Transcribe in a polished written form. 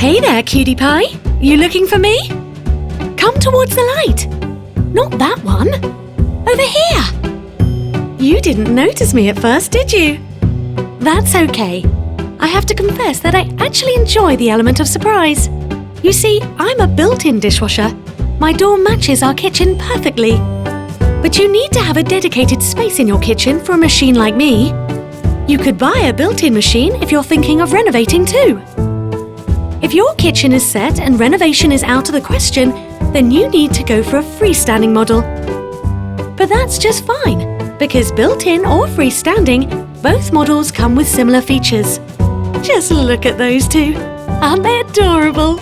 Hey there, cutie pie. You looking for me? Come towards the light. Not that one. Over here. You didn't notice me at first, did you? That's okay. I have to confess that I actually enjoy the element of surprise. You see, I'm a built-in dishwasher. My door matches our kitchen perfectly. But you need to have a dedicated space in your kitchen for a machine like me. You could buy a built-in machine if you're thinking of renovating too. If your kitchen is set and renovation is out of the question, then you need to go for a freestanding model. But that's just fine, because built-in or freestanding, both models come with similar features. Just look at those two. Aren't they adorable?